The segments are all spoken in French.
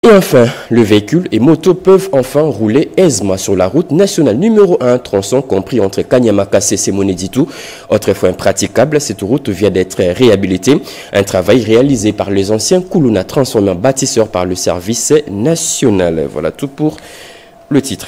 Et enfin, le véhicule et motos peuvent enfin rouler aisément sur la route nationale numéro 1, tronçon compris entre Kanyamaka et Moneditou. Autrefois impraticable, cette route vient d'être réhabilitée. Un travail réalisé par les anciens Koulouna transformés en bâtisseurs par le service national. Voilà tout pour le titre.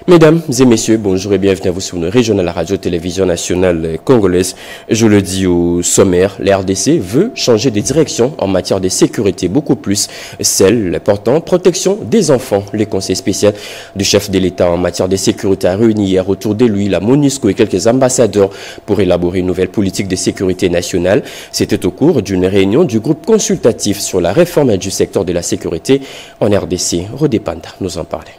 Mesdames et messieurs, bonjour et bienvenue à vous sur une régionale radio-télévision nationale congolaise. Je le dis au sommaire, la RDC veut changer de direction en matière de sécurité, beaucoup plus celle portant protection des enfants. Le conseil spécial du chef de l'État en matière de sécurité a réuni hier autour de lui la MONUSCO et quelques ambassadeurs pour élaborer une nouvelle politique de sécurité nationale. C'était au cours d'une réunion du groupe consultatif sur la réforme du secteur de la sécurité en RDC. Rodé Panda nous en parlait.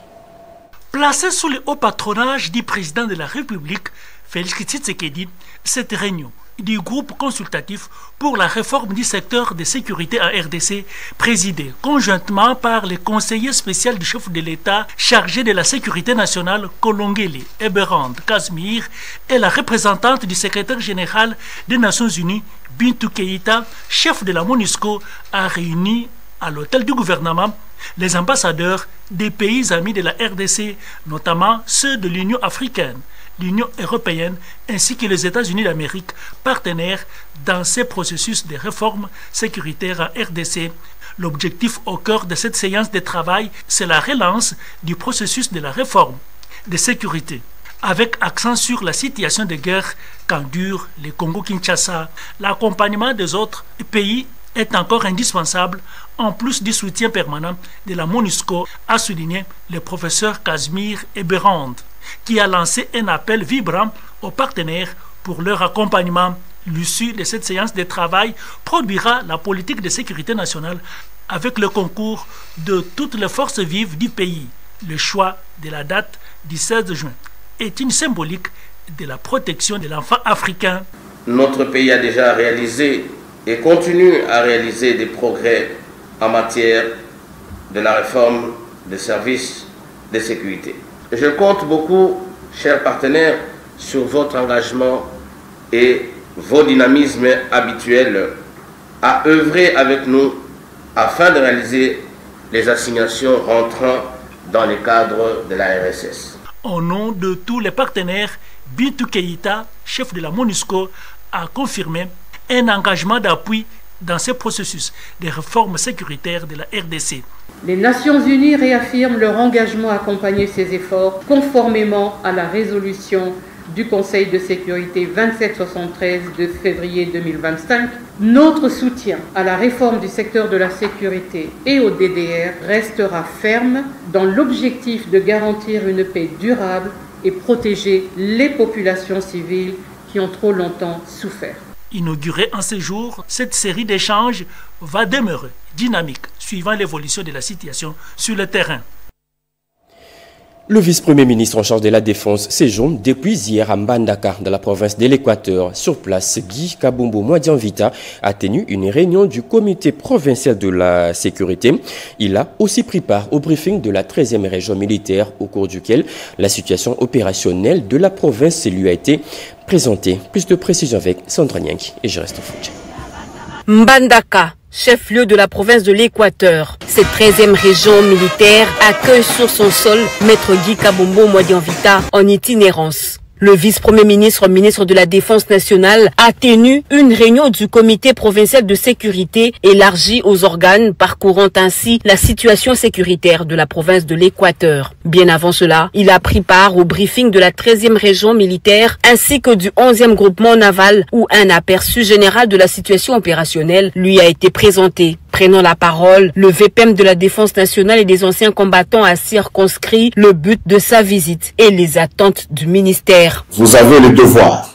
Placé sous le haut patronage du président de la République, Félix Tshisekedi, cette réunion du groupe consultatif pour la réforme du secteur de sécurité en RDC, présidée conjointement par le conseiller spécial du chef de l'État chargé de la sécurité nationale, Kolongele Eberand Casimir, et la représentante du secrétaire général des Nations Unies, Bintou Keïta, chef de la MONUSCO, a réuni à l'hôtel du gouvernement les ambassadeurs des pays amis de la RDC, notamment ceux de l'Union africaine, l'Union européenne ainsi que les États-Unis d'Amérique, partenaires dans ces processus de réforme sécuritaire en RDC. L'objectif au cœur de cette séance de travail, c'est la relance du processus de la réforme de sécurité, avec accent sur la situation de guerre qu'endure le Congo-Kinshasa. L'accompagnement des autres pays est encore indispensable, en plus du soutien permanent de la MONUSCO, a souligné le professeur Casimir Eberand, qui a lancé un appel vibrant aux partenaires pour leur accompagnement. L'issue de cette séance de travail produira la politique de sécurité nationale avec le concours de toutes les forces vives du pays. Le choix de la date du 16 juin est une symbolique de la protection de l'enfant africain. Notre pays a déjà réalisé et continue à réaliser des progrès en matière de la réforme des services de sécurité. Je compte beaucoup, chers partenaires, sur votre engagement et vos dynamismes habituels à œuvrer avec nous afin de réaliser les assignations rentrant dans le cadre de la RSS. Au nom de tous les partenaires, Bintou Keïta, chef de la MONUSCO, a confirmé un engagement d'appui dans ce processus de réforme sécuritaire de la RDC. Les Nations Unies réaffirment leur engagement à accompagner ces efforts conformément à la résolution du Conseil de sécurité 2773 de février 2025. Notre soutien à la réforme du secteur de la sécurité et au DDR restera ferme dans l'objectif de garantir une paix durable et protéger les populations civiles qui ont trop longtemps souffert. Inaugurée en ce jour, cette série d'échanges va demeurer dynamique suivant l'évolution de la situation sur le terrain. Le vice-premier ministre en charge de la Défense séjourne depuis hier à Mbandaka, dans la province de l'Équateur. Sur place, Guy Kabumbo Mwadianvita a tenu une réunion du comité provincial de la sécurité. Il a aussi pris part au briefing de la 13e région militaire, au cours duquel la situation opérationnelle de la province lui a été présentée. Plus de précision avec Sandra Nyanki et je reste au Fouché. Mbandaka, chef-lieu de la province de l'Équateur. Cette 13e région militaire accueille sur son sol Maître Guy Kabumbo Mwadianvita en itinérance. Le vice-premier ministre, ministre de la Défense nationale, a tenu une réunion du comité provincial de sécurité élargie aux organes parcourant ainsi la situation sécuritaire de la province de l'Équateur. Bien avant cela, il a pris part au briefing de la 13e région militaire ainsi que du 11e groupement naval où un aperçu général de la situation opérationnelle lui a été présenté. Prenant la parole, le VPM de la Défense nationale et des anciens combattants a circonscrit le but de sa visite et les attentes du ministère. Vous avez le devoir,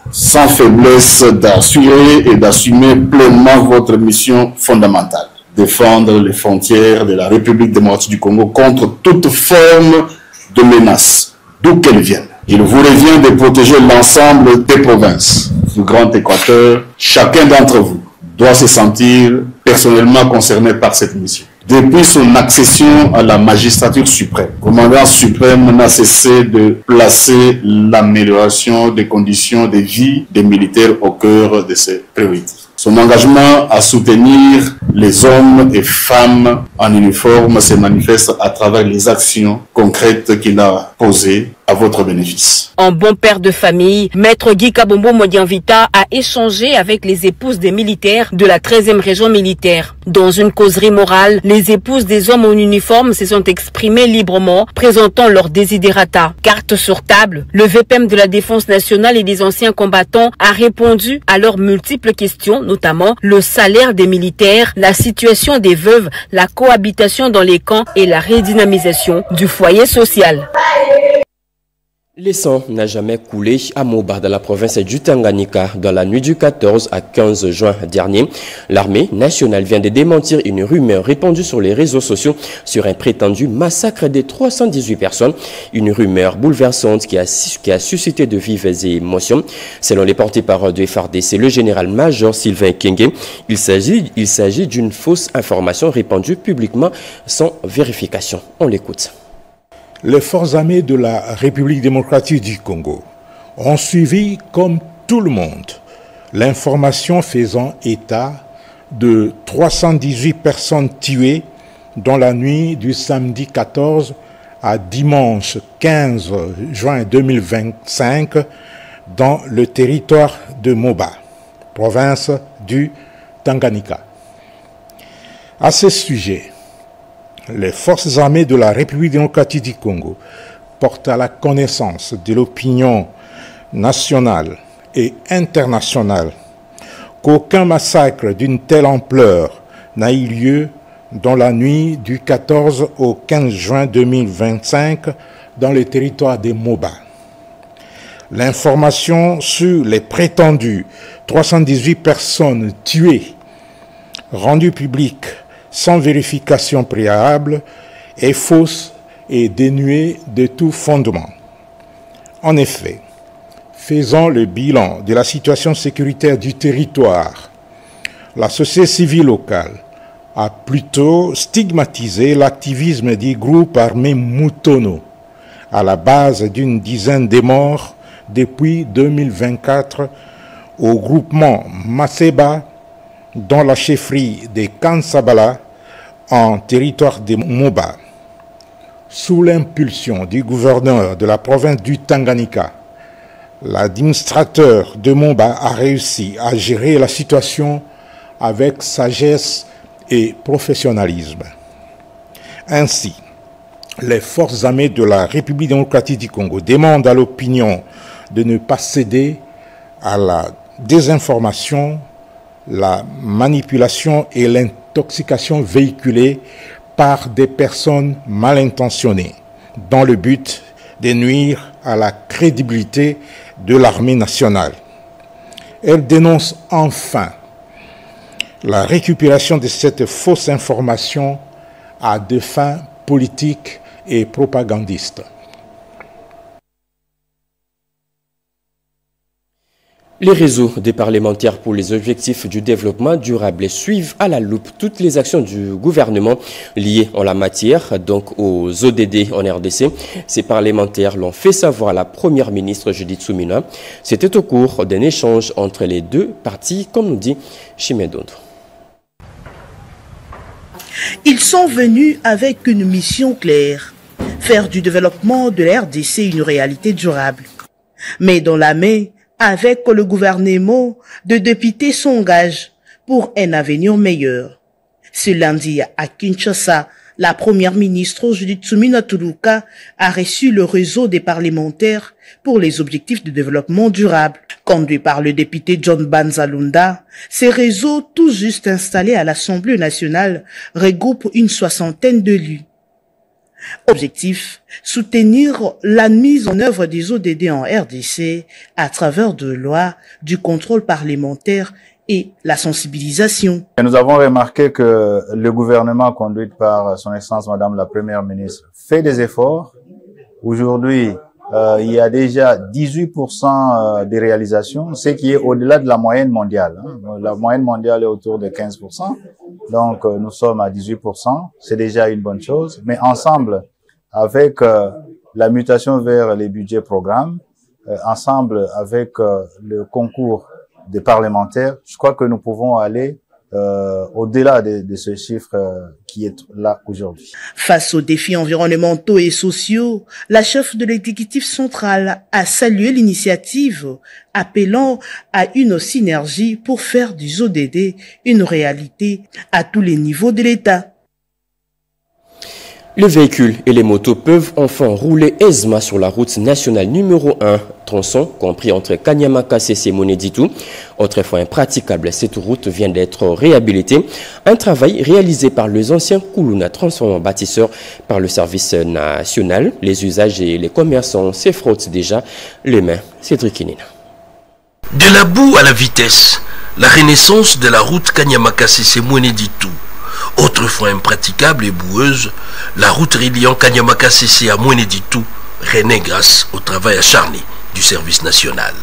sans faiblesse, d'assurer et d'assumer pleinement votre mission fondamentale. Défendre les frontières de la République démocratique du Congo contre toute forme de menace, d'où qu'elle vienne. Il vous revient de protéger l'ensemble des provinces du Grand Équateur. Chacun d'entre vous doit se sentir personnellement concerné par cette mission. Depuis son accession à la magistrature suprême, le commandant suprême n'a cessé de placer l'amélioration des conditions de vie des militaires au cœur de ses priorités. Son engagement à soutenir les hommes et femmes en uniforme se manifeste à travers les actions concrètes qu'il a posées à votre bénéfice. En bon père de famille, Maître Guy Kabombo Modianvita a échangé avec les épouses des militaires de la 13e région militaire. Dans une causerie morale, les épouses des hommes en uniforme se sont exprimées librement, présentant leurs desiderata. Carte sur table, le VPM de la Défense nationale et des anciens combattants a répondu à leurs multiples questions, notamment le salaire des militaires, la situation des veuves, la cohabitation dans les camps et la redynamisation du foyer social. Le sang n'a jamais coulé à Moba, dans la province du Tanganyika. Dans la nuit du 14 à 15 juin dernier, l'armée nationale vient de démentir une rumeur répandue sur les réseaux sociaux sur un prétendu massacre de 318 personnes. Une rumeur bouleversante qui a suscité de vives émotions. Selon les porte-parole de FARDC, le général-major Sylvain Kenge, il s'agit d'une fausse information répandue publiquement sans vérification. On l'écoute. Les forces armées de la République démocratique du Congo ont suivi, comme tout le monde, l'information faisant état de 318 personnes tuées dans la nuit du samedi 14 à dimanche 15 juin 2025 dans le territoire de Moba, province du Tanganyika. À ce sujet, les forces armées de la République démocratique du Congo portent à la connaissance de l'opinion nationale et internationale qu'aucun massacre d'une telle ampleur n'a eu lieu dans la nuit du 14 au 15 juin 2025 dans le territoire des Moba. L'information sur les prétendues 318 personnes tuées rendue publique sans vérification préalable est fausse et dénuée de tout fondement. En effet, faisant le bilan de la situation sécuritaire du territoire, la société civile locale a plutôt stigmatisé l'activisme du groupe armé Mutono, à la base d'une dizaine de morts depuis 2024 au groupement Maseba dans la chefferie de Kansabala en territoire de Moba. Sous l'impulsion du gouverneur de la province du Tanganyika, l'administrateur de Moba a réussi à gérer la situation avec sagesse et professionnalisme. Ainsi, les forces armées de la République démocratique du Congo demandent à l'opinion de ne pas céder à la désinformation, la manipulation et l'intoxication véhiculée par des personnes mal intentionnées dans le but de nuire à la crédibilité de l'armée nationale. Elle dénonce enfin la récupération de cette fausse information à des fins politiques et propagandistes. Les réseaux des parlementaires pour les objectifs du développement durable suivent à la loupe toutes les actions du gouvernement liées en la matière, donc aux ODD en RDC. Ces parlementaires l'ont fait savoir à la première ministre Judith Suminwa. C'était au cours d'un échange entre les deux parties, comme nous dit Chimedondo. Ils sont venus avec une mission claire, faire du développement de la RDC une réalité durable. Mais dans la main, avec le gouvernement, de députés s'engagent pour un avenir meilleur. Ce lundi, à Kinshasa, la première ministre Judith Suminwa Tuluka a reçu le réseau des parlementaires pour les objectifs de développement durable. Conduit par le député John Banzalunda, ces réseaux, tout juste installés à l'Assemblée nationale, regroupent une 60aine d'élus. Objectif, soutenir la mise en œuvre des ODD en RDC à travers de lois, du contrôle parlementaire et la sensibilisation. Nous avons remarqué que le gouvernement conduit par son Excellence Madame la Première ministre fait des efforts. Aujourd'hui, il y a déjà 18% des réalisations, ce qui est au-delà de la moyenne mondiale. La moyenne mondiale est autour de 15%. Donc, nous sommes à 18%. C'est déjà une bonne chose. Mais ensemble, avec la mutation vers les budgets programmes, ensemble avec le concours des parlementaires, je crois que nous pouvons aller au-delà de ce chiffre qui est là aujourd'hui. Face aux défis environnementaux et sociaux, la chef de l'exécutif central a salué l'initiative, appelant à une synergie pour faire du ZODD une réalité à tous les niveaux de l'État. Les véhicules et les motos peuvent enfin rouler aisément sur la route nationale numéro 1, tronçon compris entre Kanyamaka et Moneditou. Autrefois impraticable, cette route vient d'être réhabilitée. Un travail réalisé par les anciens Koulouna transformant bâtisseurs par le service national. Les usages et les commerçants s'y frottent déjà les mains. Cédric Inina. De la boue à la vitesse, la renaissance de la route Kanyamaka et Moneditou. Autrefois impraticable et boueuse, la route reliant Kanyamaka CC à Moneditou renaît grâce au travail acharné du service national.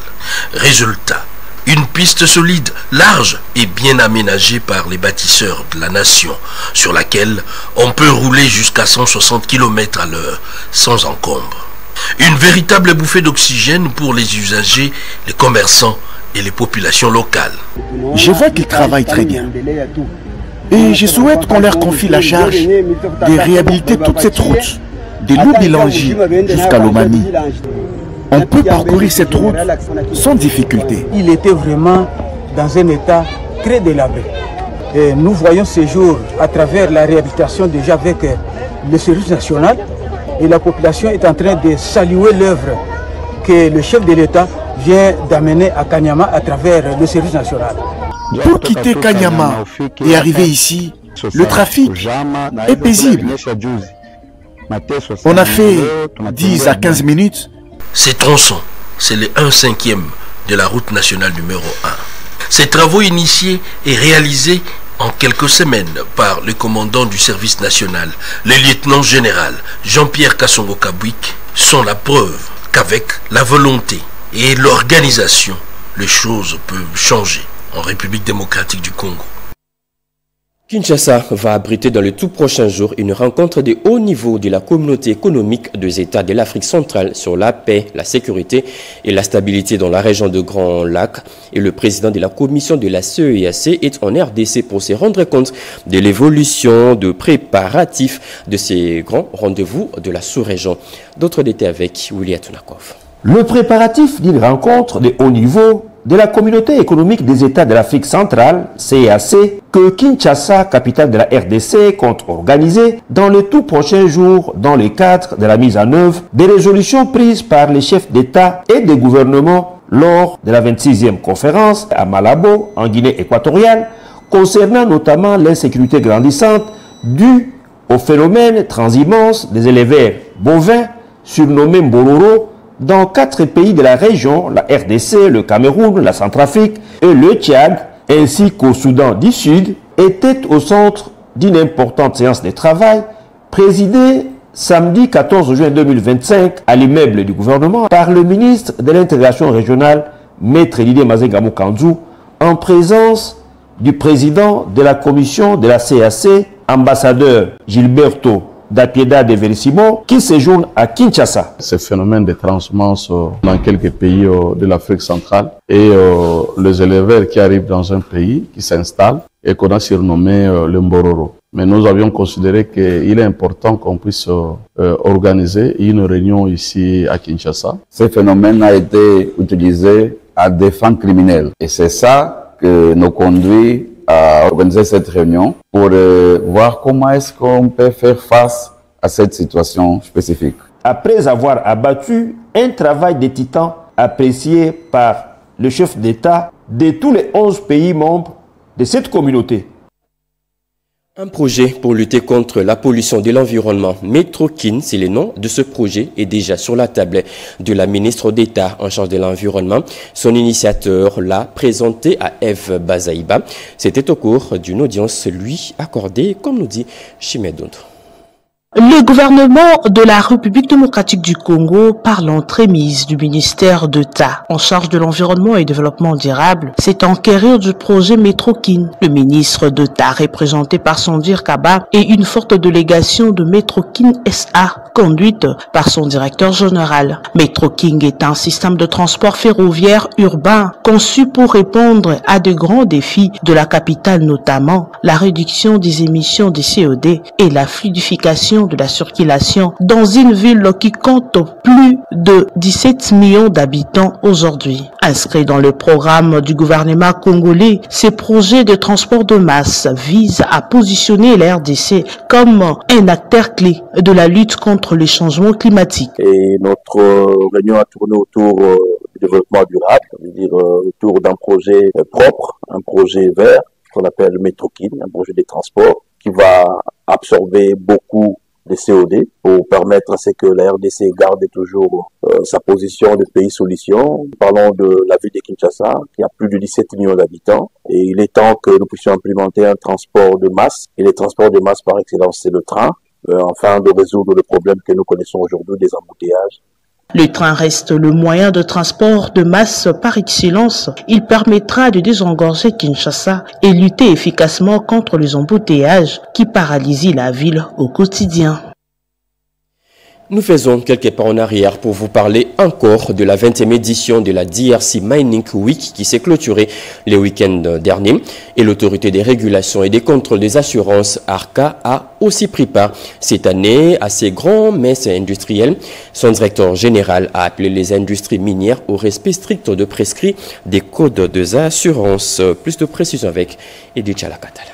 Résultat, une piste solide, large et bien aménagée par les bâtisseurs de la nation, sur laquelle on peut rouler jusqu'à 160 km à l'heure sans encombre. Une véritable bouffée d'oxygène pour les usagers, les commerçants et les populations locales. Je vois qu'ils travaillent très bien. Et je souhaite qu'on leur confie la charge de réhabiliter toute cette route, de l'Oubilangi jusqu'à l'Omani. On peut parcourir cette route sans difficulté. Il était vraiment dans un état très délabré. Et nous voyons ces jours à travers la réhabilitation déjà avec le service national, et la population est en train de saluer l'œuvre que le chef de l'État vient d'amener à Kanyama à travers le service national. Pour quitter Kanyama et arriver ici, le trafic est paisible. On a fait 10 à 15 minutes. Ces tronçons, c'est le 1/5 de la route nationale numéro 1. Ces travaux initiés et réalisés en quelques semaines par le commandant du service national, le lieutenant général Jean-Pierre Kassongo Kabouik, sont la preuve qu'avec la volonté et l'organisation, les choses peuvent changer en République démocratique du Congo. Kinshasa va abriter dans les tout prochains jours une rencontre de haut niveau de la communauté économique des États de l'Afrique centrale sur la paix, la sécurité et la stabilité dans la région de Grand Lac. Et le président de la commission de la CEEAC est en RDC pour se rendre compte de l'évolution de préparatifs de ces grands rendez-vous de la sous-région. D'autres détails avec William Tunakov. Le préparatif d'une rencontre de haut niveau de la communauté économique des États de l'Afrique centrale, CEEAC, que Kinshasa, capitale de la RDC, compte organiser dans les tout prochains jours dans le cadre de la mise en œuvre des résolutions prises par les chefs d'État et de gouvernement lors de la 26e conférence à Malabo, en Guinée équatoriale, concernant notamment l'insécurité grandissante due au phénomène transhumance des éleveurs bovins surnommés Mbororo, dans 4 pays de la région, la RDC, le Cameroun, la Centrafrique et le Tchad, ainsi qu'au Soudan du Sud, était au centre d'une importante séance de travail présidée samedi 14 juin 2025 à l'immeuble du gouvernement par le ministre de l'intégration régionale, Maître Didier Mazengamou Kanzou, en présence du président de la commission de la CEEAC, ambassadeur Gilberto d'Apieda de Verissimo, qui séjourne à Kinshasa. Ce phénomène de transhumance dans quelques pays de l'Afrique centrale et les éleveurs qui arrivent dans un pays, qui s'installent et qu'on a surnommé le Mbororo. Mais nous avions considéré qu'il est important qu'on puisse organiser une réunion ici à Kinshasa. Ce phénomène a été utilisé à des fins criminelles et c'est ça que nous conduit à organiser cette réunion pour voir comment est-ce qu'on peut faire face à cette situation spécifique. Après avoir abattu un travail de titan apprécié par le chef d'État de tous les 11 pays membres de cette communauté. Un projet pour lutter contre la pollution de l'environnement, Metrokin, c'est le nom de ce projet, est déjà sur la table de la ministre d'État en charge de l'environnement. Son initiateur l'a présenté à Eve Bazaïba. C'était au cours d'une audience lui accordée, comme nous dit Chimedondre. Le gouvernement de la République démocratique du Congo, par l'entremise du ministère d'État en charge de l'environnement et du développement durable, s'est enquérir du projet Metrokin. Le ministre d'État, représenté par Sandir Kaba, et une forte délégation de Metrokin SA, conduite par son directeur général. Metroking est un système de transport ferroviaire urbain conçu pour répondre à de grands défis de la capitale, notamment la réduction des émissions de CO2 et la fluidification de la circulation dans une ville qui compte plus de 17 millions d'habitants aujourd'hui. Inscrit dans le programme du gouvernement congolais, ces projets de transport de masse visent à positionner la RDC comme un acteur clé de la lutte contre les changements climatiques. Et notre réunion a tourné autour du développement durable, ça veut dire autour d'un projet propre, un projet vert qu'on appelle Metrokin, un projet de transport qui va absorber beaucoup de CO2 pour permettre à ce que la RDC garde toujours sa position de pays solution. Parlons de la ville de Kinshasa, qui a plus de 17 millions d'habitants. Et il est temps que nous puissions implémenter un transport de masse. Et le transport de masse par excellence, c'est le train, afin de résoudre le problème que nous connaissons aujourd'hui des embouteillages. Le train reste le moyen de transport de masse par excellence. Il permettra de désengorger Kinshasa et lutter efficacement contre les embouteillages qui paralysent la ville au quotidien. Nous faisons quelques pas en arrière pour vous parler encore de la 20e édition de la DRC Mining Week qui s'est clôturée le week-end dernier. Et l'autorité des régulations et des contrôles des assurances, ARCA, a aussi pris part cette année à ces grands messes industriels. Son directeur général a appelé les industries minières au respect strict de prescrits des codes des assurances. Plus de précision avec Edith Chalakatal.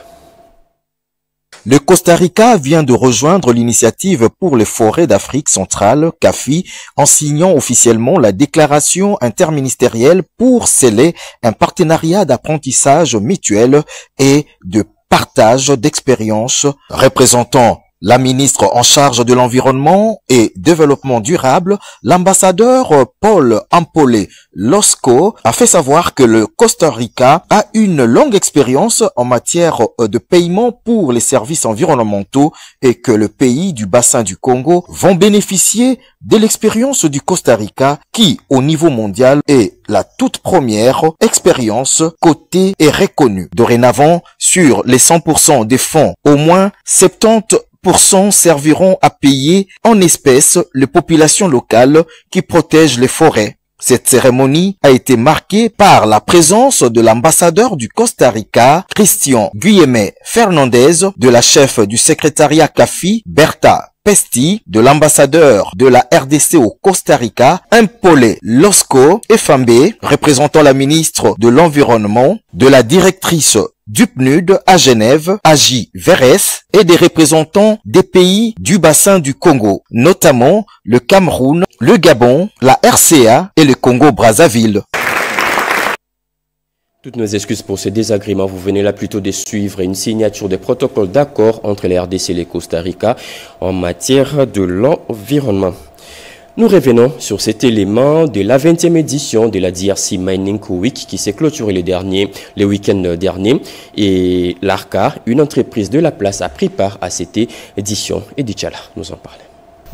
Le Costa Rica vient de rejoindre l'initiative pour les forêts d'Afrique centrale, CAFI, en signant officiellement la déclaration interministérielle pour sceller un partenariat d'apprentissage mutuel et de partage d'expériences représentant la ministre en charge de l'environnement et développement durable, l'ambassadeur Paul Ampolé Losco, a fait savoir que le Costa Rica a une longue expérience en matière de paiement pour les services environnementaux et que le pays du bassin du Congo vont bénéficier de l'expérience du Costa Rica qui, au niveau mondial, est la toute première expérience cotée et reconnue. Dorénavant, sur les 100% des fonds, au moins 70% serviront à payer en espèces les populations locales qui protègent les forêts. Cette cérémonie a été marquée par la présence de l'ambassadeur du Costa Rica, Christian Guillemé Fernandez, de la chef du secrétariat CAFI, Berta Pesti, de l'ambassadeur de la RDC au Costa Rica, Impolé Losco et Fambé, représentant la ministre de l'Environnement, de la directrice du PNUD à Genève, Agi Verès, et des représentants des pays du bassin du Congo, notamment le Cameroun, le Gabon, la RCA et le Congo-Brazzaville. Toutes nos excuses pour ce désagrément. Vous venez là plutôt de suivre une signature de protocole d'accord entre la RDC et le Costa Rica en matière de l'environnement. Nous revenons sur cet élément de la 20e édition de la DRC Mining Week qui s'est clôturée le week-end dernier. Et l'ARCA, une entreprise de la place, a pris part à cette édition. Et Dichala nous en parle.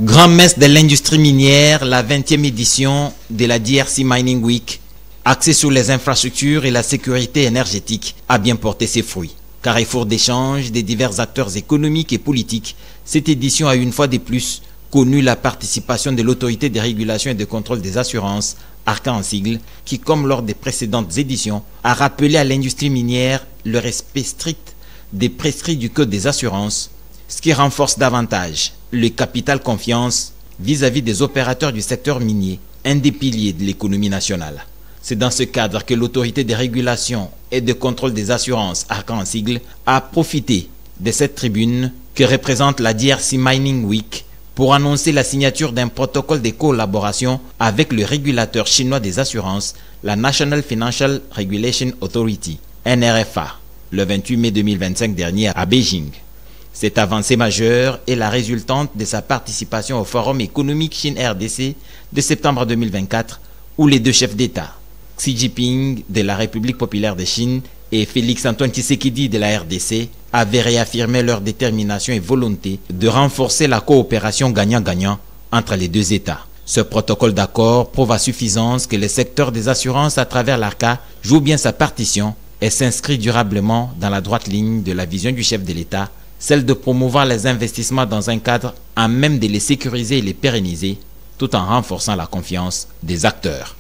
Grand messe de l'industrie minière, la 20e édition de la DRC Mining Week, axée sur les infrastructures et la sécurité énergétique, a bien porté ses fruits. Carrefour d'échange des divers acteurs économiques et politiques, cette édition a une fois de plus connu la participation de l'autorité de régulation et de contrôle des assurances, ARCA en sigle, qui, comme lors des précédentes éditions, a rappelé à l'industrie minière le respect strict des prescrits du Code des assurances, ce qui renforce davantage le capital confiance vis-à-vis des opérateurs du secteur minier, un des piliers de l'économie nationale. C'est dans ce cadre que l'autorité de régulation et de contrôle des assurances, ARCA en sigle, a profité de cette tribune que représente la DRC Mining Week pour annoncer la signature d'un protocole de collaboration avec le régulateur chinois des assurances, la National Financial Regulation Authority, NRFA, le 28 mai 2025 dernier à Beijing. Cette avancée majeure est la résultante de sa participation au Forum économique Chine-RDC de septembre 2024, où les deux chefs d'État, Xi Jinping de la République populaire de Chine et Félix Antoine Tshisekedi de la RDC, avaient réaffirmé leur détermination et volonté de renforcer la coopération gagnant-gagnant entre les deux États. Ce protocole d'accord prouve à suffisance que le secteur des assurances à travers l'ARCA joue bien sa partition et s'inscrit durablement dans la droite ligne de la vision du chef de l'État, celle de promouvoir les investissements dans un cadre à même de les sécuriser et les pérenniser, tout en renforçant la confiance des acteurs.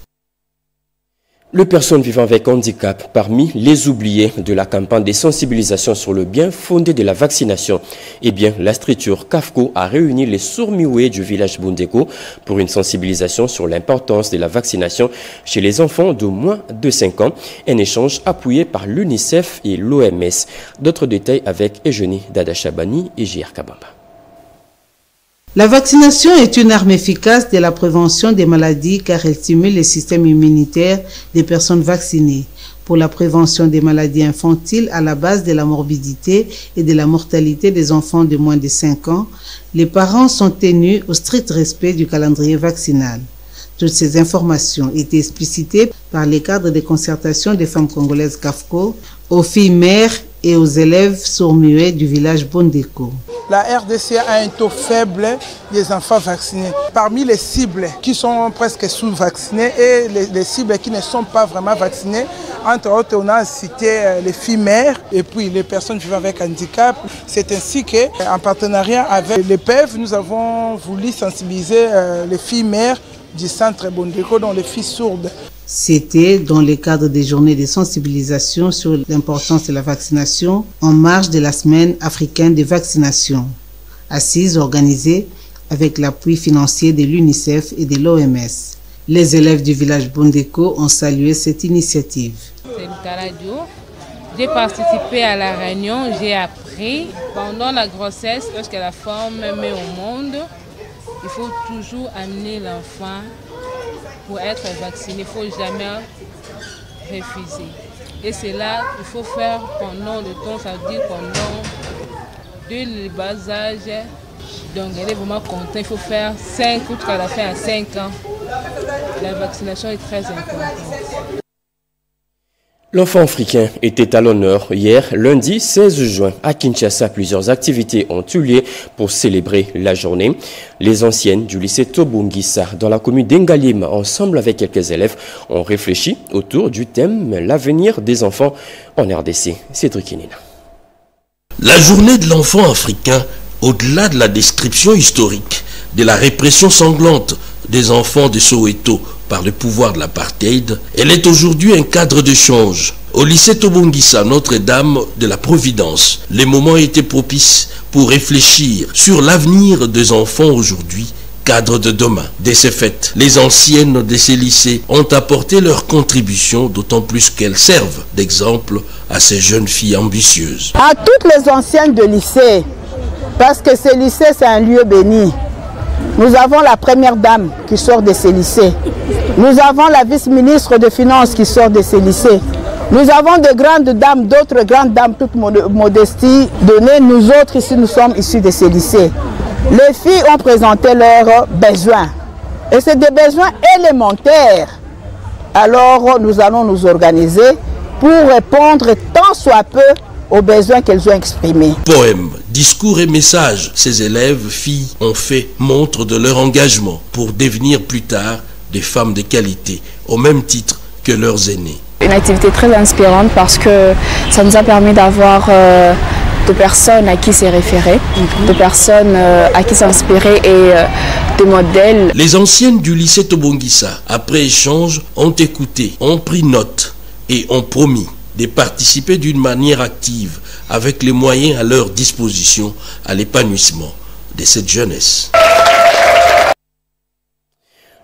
Les personnes vivant avec handicap parmi les oubliés de la campagne de sensibilisation sur le bien fondé de la vaccination. Eh bien, la structure CAFCO a réuni les sourds-muets du village Bondeko pour une sensibilisation sur l'importance de la vaccination chez les enfants de moins de 5 ans. Un échange appuyé par l'UNICEF et l'OMS. D'autres détails avec Eugénie Dada-Chabani et J.R. Kabamba. La vaccination est une arme efficace de la prévention des maladies car elle stimule le système immunitaire des personnes vaccinées. Pour la prévention des maladies infantiles à la base de la morbidité et de la mortalité des enfants de moins de 5 ans, les parents sont tenus au strict respect du calendrier vaccinal. Toutes ces informations étaient explicitées par les cadres de concertation des femmes congolaises CAFCO aux filles mères et aux élèves sourds-muets du village Bondeko. La RDC a un taux faible des enfants vaccinés. Parmi les cibles qui sont presque sous-vaccinées et les cibles qui ne sont pas vraiment vaccinées, entre autres, on a cité les filles mères et puis les personnes vivant avec handicap. C'est ainsi qu'en partenariat avec l'EPEV, nous avons voulu sensibiliser les filles mères du centre Bondeko, dont les filles sourdes. C'était dans le cadre des journées de sensibilisation sur l'importance de la vaccination en marge de la semaine africaine de vaccination, assise organisée avec l'appui financier de l'UNICEF et de l'OMS. Les élèves du village Bondeko ont salué cette initiative. J'ai participé à la réunion, j'ai appris pendant la grossesse, lorsque la femme met au monde, il faut toujours amener l'enfant pour être vacciné, il ne faut jamais refuser. Et c'est là qu'il faut faire pendant le temps, ça veut dire pendant le bas âge. Donc elle est vraiment contente, il faut faire 5 ou jusqu'à la fin à 5 ans. La vaccination est très importante. L'enfant africain était à l'honneur hier, lundi 16 juin. À Kinshasa, plusieurs activités ont eu lieu pour célébrer la journée. Les anciennes du lycée Tobongisa, dans la commune d'Engalim, ensemble avec quelques élèves, ont réfléchi autour du thème « L'avenir des enfants en RDC ». Cédric Inina. La journée de l'enfant africain, au-delà de la description historique de la répression sanglante des enfants de Soweto par le pouvoir de l'apartheid, elle est aujourd'hui un cadre d'échange. Au lycée Tobongisa, Notre-Dame de la Providence, les moments étaient propices pour réfléchir sur l'avenir des enfants aujourd'hui, cadre de demain. Dès ces fêtes, les anciennes de ces lycées ont apporté leur contribution, d'autant plus qu'elles servent d'exemple à ces jeunes filles ambitieuses. À toutes les anciennes de lycée, parce que ces lycées, c'est un lieu béni. Nous avons la première dame qui sort de ces lycées. Nous avons la vice-ministre des Finances qui sort de ces lycées. Nous avons de grandes dames, d'autres grandes dames, toute modestie donnée. Nous autres ici, nous sommes issus de ces lycées. Les filles ont présenté leurs besoins. Et c'est des besoins élémentaires. Alors nous allons nous organiser pour répondre tant soit peu aux besoins qu'elles ont exprimés. Poèmes, discours et messages, ces élèves, filles, ont fait montre de leur engagement pour devenir plus tard des femmes de qualité, au même titre que leurs aînés. Une activité très inspirante parce que ça nous a permis d'avoir de personnes à qui se référer, de personnes à qui s'inspirer et des modèles. Les anciennes du lycée Tobongisa, après échange, ont écouté, ont pris note et ont promis de participer d'une manière active avec les moyens à leur disposition à l'épanouissement de cette jeunesse.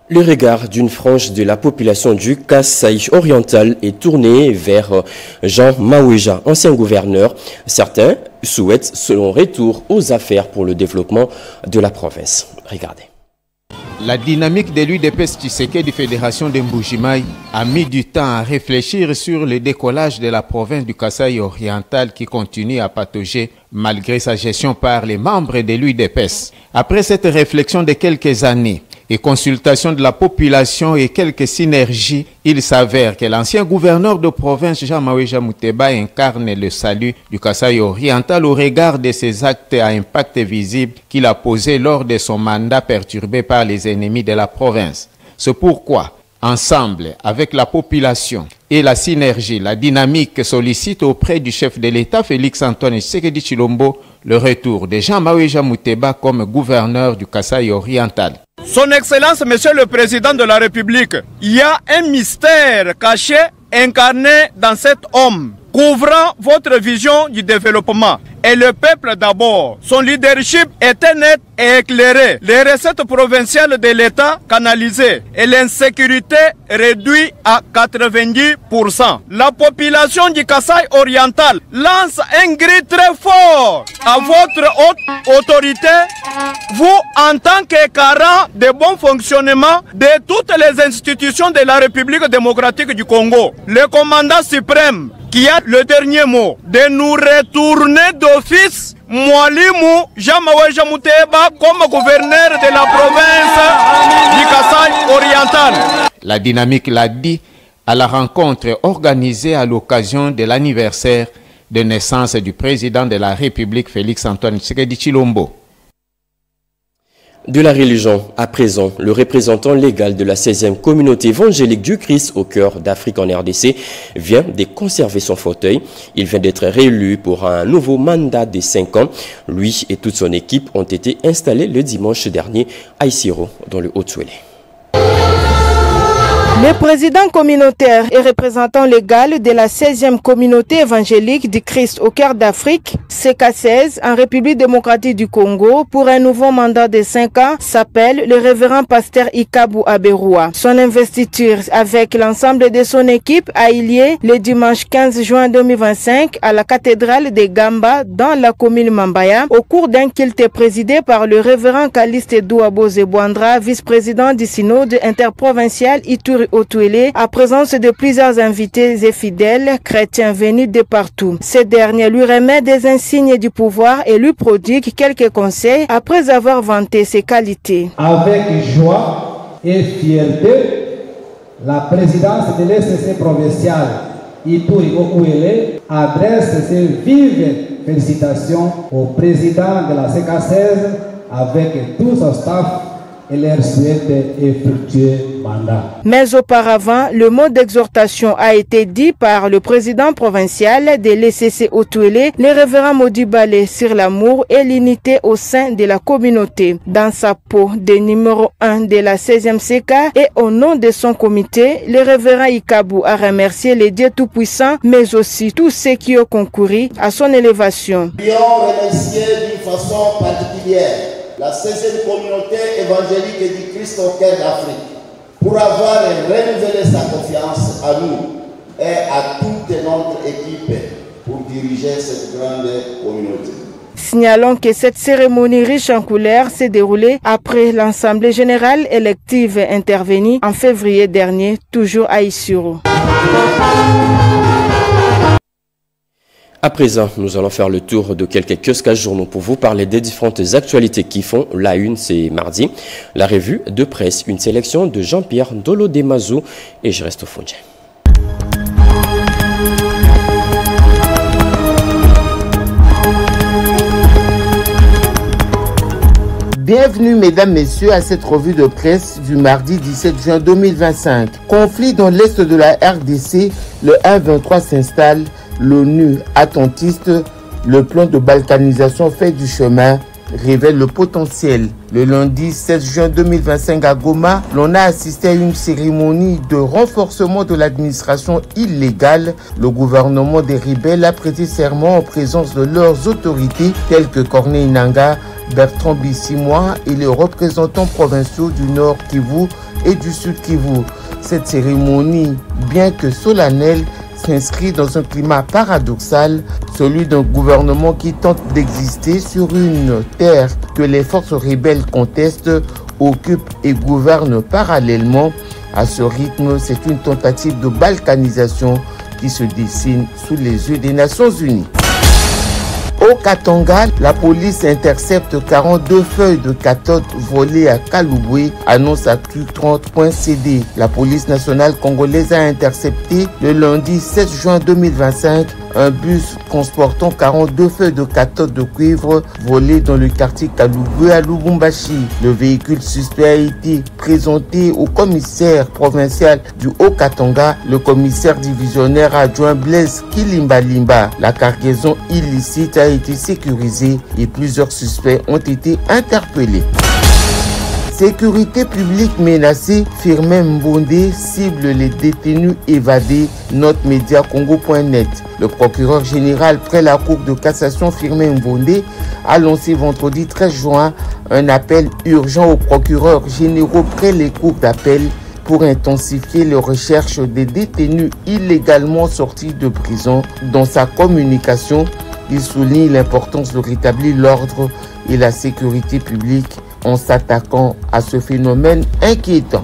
Le regard d'une frange de la population du Kasaï oriental est tourné vers Jean Maouéja, ancien gouverneur. Certains souhaitent son retour aux affaires pour le développement de la province. Regardez. La dynamique de l'UDPS Tshisekedi Fédération de Mbujimaï a mis du temps à réfléchir sur le décollage de la province du Kasaï oriental qui continue à patauger malgré sa gestion par les membres de l'UDPS. Après cette réflexion de quelques années, et consultation de la population et quelques synergies, il s'avère que l'ancien gouverneur de province Jean Maweja Mouteba incarne le salut du Kasaï oriental au regard de ses actes à impact visible qu'il a posés lors de son mandat perturbé par les ennemis de la province. C'est pourquoi, ensemble, avec la population et la synergie, la dynamique sollicite auprès du chef de l'État, Félix-Antoine Tshisekedi Tshilombo, le retour de Jean Maweja Mouteba comme gouverneur du Kasaï oriental. Son Excellence, Monsieur le Président de la République, il y a un mystère caché, incarné dans cet homme, couvrant votre vision du développement. Et le peuple d'abord. Son leadership était net et éclairé. Les recettes provinciales de l'État canalisées et l'insécurité réduite à 90%. La population du Kasaï oriental lance un cri très fort à votre haute autorité, vous en tant que garant de bon fonctionnement de toutes les institutions de la République démocratique du Congo. Le commandant suprême qui a le dernier mot, de nous retourner d'office Mwalimu Jean Maweja Mouteba comme gouverneur de la province du Kasaï oriental. La dynamique l'a dit à la rencontre organisée à l'occasion de l'anniversaire de naissance du président de la République Félix-Antoine Tshisekedi Tshilombo. De la religion, à présent, le représentant légal de la 16e communauté évangélique du Christ au cœur d'Afrique en RDC vient de conserver son fauteuil. Il vient d'être réélu pour un nouveau mandat de 5 ans. Lui et toute son équipe ont été installés le dimanche dernier à Isiro, dans le Haut-Touélé. Le président communautaire et représentant légal de la 16e communauté évangélique du Christ au cœur d'Afrique, CK16, en République démocratique du Congo, pour un nouveau mandat de 5 ans, s'appelle le révérend pasteur Ikabu Aberoua. Son investiture avec l'ensemble de son équipe a eu lieu le dimanche 15 juin 2025 à la cathédrale de Gamba dans la commune Mambaya, au cours d'un culte présidé par le révérend Caliste Douabo Zebouandra, vice-président du synode interprovincial Ituri Haut-Touélé, à présence de plusieurs invités et fidèles chrétiens venus de partout. Ce dernier lui remet des insignes du pouvoir et lui prodigue quelques conseils après avoir vanté ses qualités. Avec joie et fierté, la présidence de l'ECC provincial Ituri Haut-Touélé adresse ses vives félicitations au président de la CK16 avec tout son staff et leur souhaite et fructueux mandat. Mais auparavant, le mot d'exhortation a été dit par le président provincial de l'ECC Haut-Touélé, le révérend Modibale, sur l'amour et l'unité au sein de la communauté. Dans sa peau de numéro 1 de la 16e CK et au nom de son comité, le révérend Ikabu a remercié les dieux tout-puissants, mais aussi tous ceux qui ont concouru à son élévation. Nous voulons remercier d'une façon particulière la 16e communauté évangélique du Christ au cœur d'Afrique pour avoir renouvelé sa confiance à nous et à toute notre équipe pour diriger cette grande communauté. Signalons que cette cérémonie riche en couleurs s'est déroulée après l'Assemblée générale élective intervenue en février dernier, toujours à Isiro. À présent, nous allons faire le tour de quelques kiosques à journaux pour vous parler des différentes actualités qui font la une, c'est mardi. La revue de presse, une sélection de Jean-Pierre Ndolo Demazo et je reste au fond. Bienvenue mesdames, messieurs à cette revue de presse du mardi 17 juin 2025. Conflit dans l'est de la RDC, le 1-23 s'installe. L'ONU attentiste, le plan de balkanisation fait du chemin, révèle le potentiel. Le lundi 16 juin 2025 à Goma, l'on a assisté à une cérémonie de renforcement de l'administration illégale. Le gouvernement des rebelles a prêté serment en présence de leurs autorités telles que Corneille Nangaa, Bertrand Bissimois et les représentants provinciaux du Nord Kivu et du Sud Kivu. Cette cérémonie, bien que solennelle, s'inscrit dans un climat paradoxal, celui d'un gouvernement qui tente d'exister sur une terre que les forces rebelles contestent, occupent et gouvernent parallèlement. À ce rythme, c'est une tentative de balkanisation qui se dessine sous les yeux des Nations Unies. Au Katanga, la police intercepte 42 feuilles de cathode volées à Kalouboué, annonce Actu30.cd. La police nationale congolaise a intercepté le lundi 7 juin 2025 un bus transportant 42 feuilles de cathode de cuivre volées dans le quartier Kalouboué à Lubumbashi. Le véhicule suspect a été présenté au commissaire provincial du Haut-Katanga, le commissaire divisionnaire adjoint Blaise Kilimbalimba. La cargaison illicite a été sécurisée et plusieurs suspects ont été interpellés. Sécurité publique menacée, Firmin Mbonde cible les détenus évadés, note mediacongo.net. Le procureur général près la Cour de cassation Firmin Mbonde a lancé vendredi 13 juin un appel urgent aux procureurs généraux près les cours d'appel pour intensifier les recherches des détenus illégalement sortis de prison. Dans sa communication, il souligne l'importance de rétablir l'ordre et la sécurité publique en s'attaquant à ce phénomène inquiétant.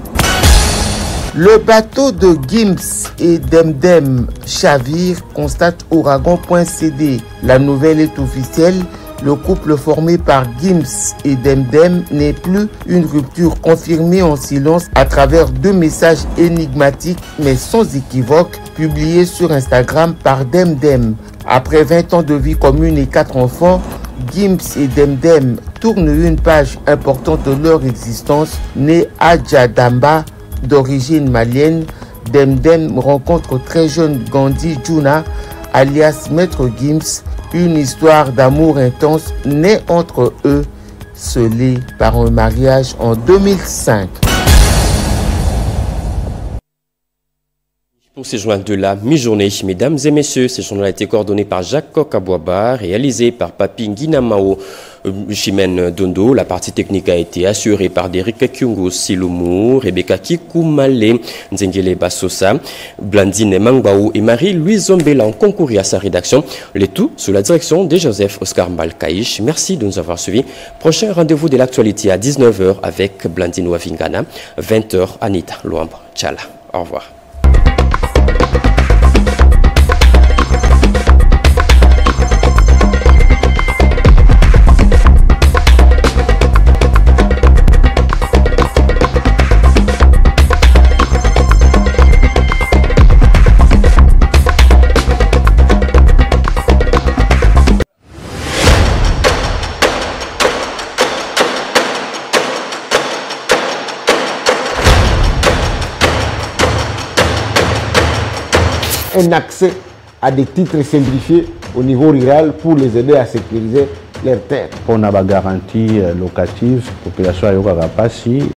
Le bateau de Gims et Demdem chavire, constate Ouragan.cd. La nouvelle est officielle. Le couple formé par Gims et Demdem n'est plus une rupture confirmée en silence à travers 2 messages énigmatiques mais sans équivoque publiés sur Instagram par Demdem. Après 20 ans de vie commune et 4 enfants, Gims et Demdem tournent une page importante de leur existence. Né à Djadamba, d'origine malienne, Demdem rencontre très jeune Gandhi Djouna, alias Maître Gims, une histoire d'amour intense née entre eux, scellée par un mariage en 2005. Pour ces journaux de la mi-journée, mesdames et messieurs, ce journal a été coordonné par Jacques Kokabouaba, réalisé par Papi Nguinamao Chimène Dondo. La partie technique a été assurée par Derek Kyungo Siloumou, Rebecca Kikoumale, Nzengele Bassosa, Blandine Mangbaou et Marie-Louise Zombela ont concouru à sa rédaction. Le tout sous la direction de Joseph Oscar Malkaïch. Merci de nous avoir suivis. Prochain rendez-vous de l'actualité à 19h avec Blandine Wavingana, 20h Anita Luamba. Tchala. Au revoir. Un accès à des titres simplifiés au niveau rural pour les aider à sécuriser leurs terres. On a une garantie locative, la population a eu